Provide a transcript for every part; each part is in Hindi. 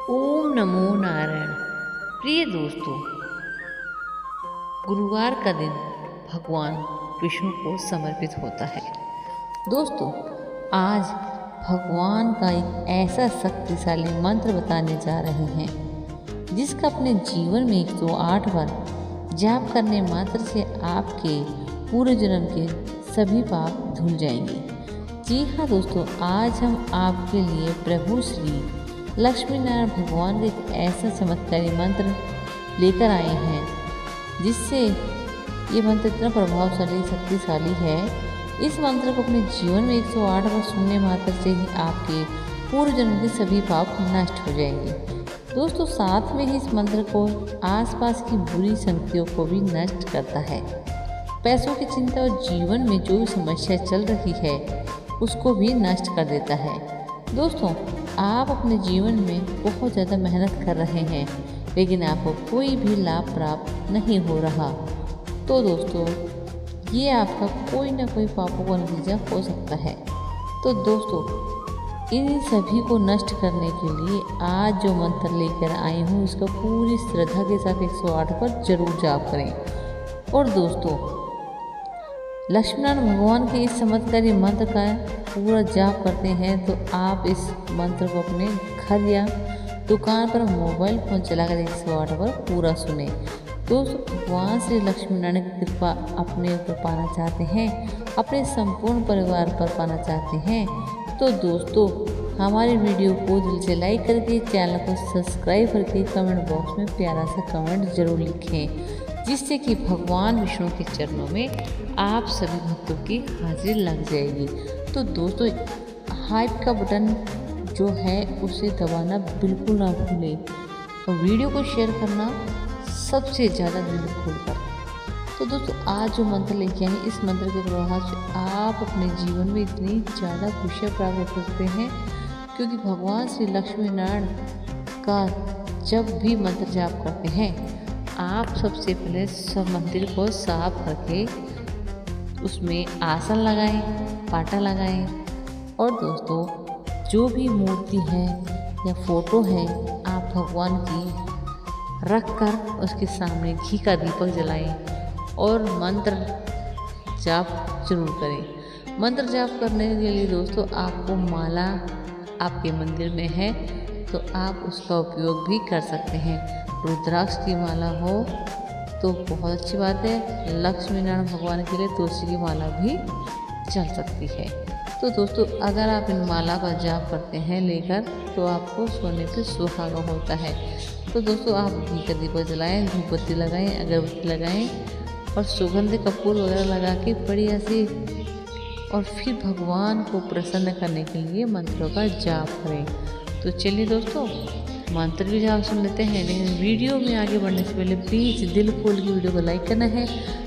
ओम नमो नारायण। प्रिय दोस्तों, गुरुवार का दिन भगवान विष्णु को समर्पित होता है। दोस्तों, आज भगवान का एक ऐसा शक्तिशाली मंत्र बताने जा रहे हैं जिसका अपने जीवन में 108 बार जाप करने मात्र से आपके पूरे जन्म के सभी पाप धुल जाएंगे। जी हाँ दोस्तों, आज हम आपके लिए प्रभु श्री लक्ष्मी नारायण भगवान का एक ऐसा चमत्कारी मंत्र लेकर आए हैं जिससे ये मंत्र इतना प्रभावशाली शक्तिशाली है। इस मंत्र को अपने जीवन में 108 बार सुनने मात्र से ही आपके पूर्व जन्म के सभी पाप नष्ट हो जाएंगे। दोस्तों, साथ में ही इस मंत्र को आसपास की बुरी शक्तियों को भी नष्ट करता है। पैसों की चिंता और जीवन में जो भी समस्या चल रही है उसको भी नष्ट कर देता है। दोस्तों, आप अपने जीवन में बहुत ज़्यादा मेहनत कर रहे हैं लेकिन आपको कोई भी लाभ प्राप्त नहीं हो रहा, तो दोस्तों ये आपका कोई ना कोई पापों का नतीजा हो सकता है। तो दोस्तों, इन सभी को नष्ट करने के लिए आज जो मंत्र लेकर आई हूँ इसका पूरी श्रद्धा के साथ 108 पर जरूर जाप करें। और दोस्तों, लक्ष्मीनारायण भगवान के इस चमत्कारी मंत्र का पूरा जाप करते हैं तो आप इस मंत्र को अपने घर या दुकान पर मोबाइल फोन चलाकर 108 पर पूरा सुने। दोस्तों, भगवान श्री लक्ष्मीनारायण की कृपा अपने ऊपर पाना चाहते हैं, अपने संपूर्ण परिवार पर पाना चाहते हैं, तो दोस्तों हमारे वीडियो को दिल से लाइक करके चैनल को सब्सक्राइब करके कमेंट बॉक्स में प्यारा सा कमेंट जरूर लिखें जिससे कि भगवान विष्णु के चरणों में आप सभी भक्तों की हाजिरी लग जाएगी। तो दोस्तों, हाइप का बटन जो है उसे दबाना बिल्कुल ना भूलें और वीडियो को शेयर करना सबसे ज़्यादा दिल खोलकर। तो दोस्तों, आज जो मंत्र लेके आए इस मंत्र के प्रभाव से आप अपने जीवन में इतनी ज़्यादा खुशियाँ प्राप्त कर सकते हैं क्योंकि भगवान श्री लक्ष्मी नारायण का जब भी मंत्र जाप करते हैं आप सबसे पहले सब मंदिर को साफ करके उसमें आसन लगाएं, पाटा लगाएं और दोस्तों जो भी मूर्ति है या फोटो है आप भगवान की रख कर उसके सामने घी का दीपक जलाएं और मंत्र जाप जरूर करें। मंत्र जाप करने के लिए दोस्तों आपको माला आपके मंदिर में है तो आप उसका उपयोग भी कर सकते हैं। रुद्राक्ष की माला हो तो बहुत अच्छी बात है। लक्ष्मी नारायण भगवान के लिए तुलसी की माला भी चल सकती है। तो दोस्तों, अगर आप इन माला का जाप करते हैं लेकर तो आपको सोने पे सुहागा होता है। तो दोस्तों, आप घी का दीपक जलाएं, धूपबत्ती लगाएं, अगरबत्ती लगाएं और सुगंध कपूर वगैरह लगा के बढ़िया से और फिर भगवान को प्रसन्न करने के लिए मंत्रों का जाप करें। तो चलिए दोस्तों, मंत्र भी जाप सुन लेते हैं, लेकिन वीडियो में आगे बढ़ने से पहले प्लीज़ दिल खोल के वीडियो को लाइक करना है,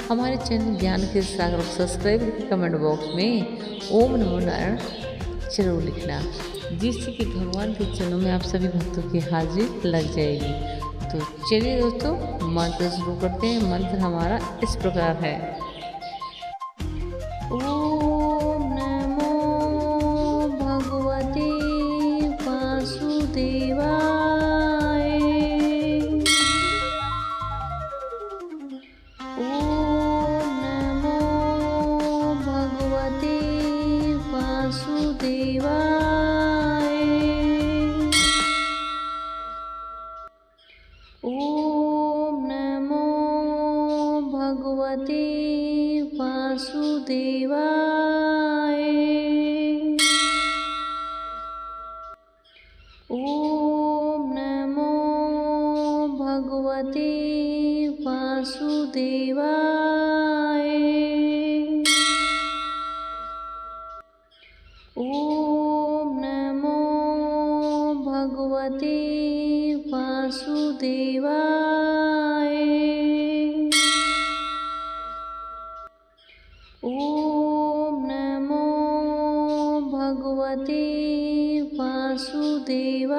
हमारे चैनल ज्ञान के सागर को सब्सक्राइब करके कमेंट बॉक्स में ओम नमो नारायण जरूर लिखना जिससे कि भगवान के चरणों में आप सभी भक्तों की हाजिरी लग जाएगी। तो चलिए दोस्तों, मंत्र शुरू करते हैं। मंत्र हमारा इस प्रकार है। ओम नमो भगवते वासुदेवाय। ओम नमो भगवते वासुदेवाय। ओम नमो भगवते वासुदेवाय। ओम नमो भगवते वासुदेवाय। ओम नमो भगवते वासुदेवाय। ओम नमो भगवते वासुदेवाय।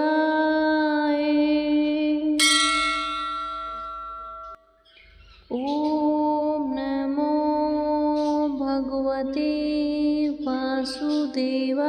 ओम नमो भगवते वासुदेवाय।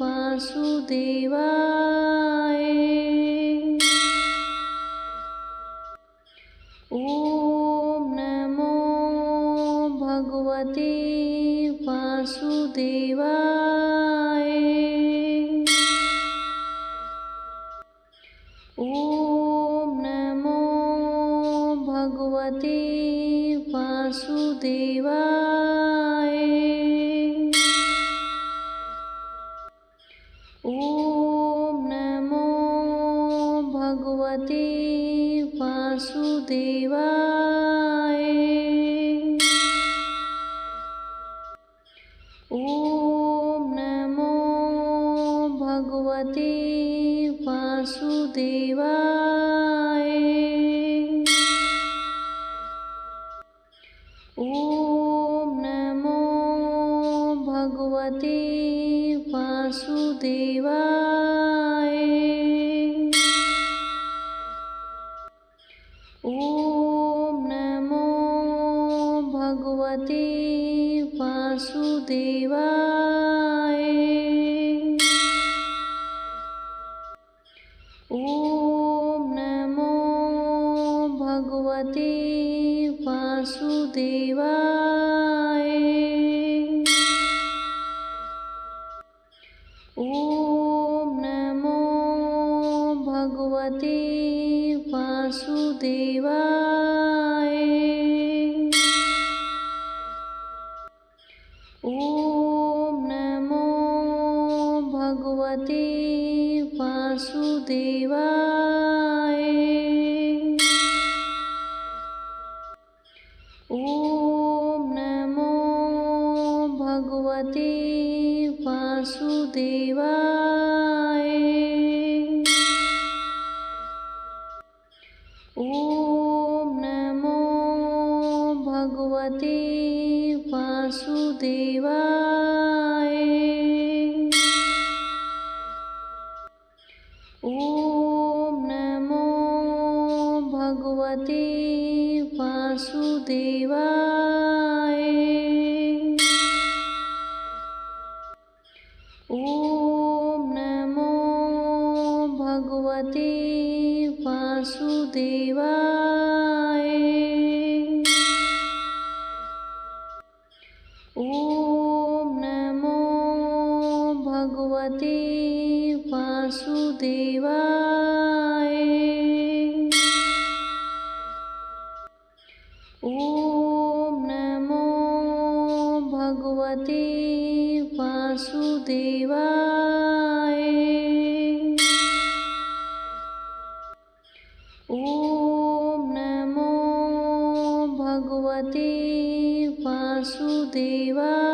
वासुदेवाय। ॐ नमो भगवते वासुदेवाय। ॐ नमो भगवते वासुदेवाय। ॐ नमो भगवते वासुदेवाय। ॐ नमो भगवते वासुदेवाय। ॐ नमो भगवते वासुदेवाय। ॐ नमो भगवते वासुदेवाय। ॐ नमो भगवते वासुदेवाय। ॐ नमो भगवते वासुदेवाय। ॐ नमो भगवते वासुदेवाय। ॐ नमो भगवते वासुदेवाय। ॐ नमो भगवते वासुदेवाय। ॐ नमो भगवते वासुदेवाय। ॐ नमो भगवते वासुदेवाय। ॐ नमो भगवते वासुदेवाय। ॐ नमो भगवते वासुदेवाय। ॐ नमो भगवते वासुदेवाय।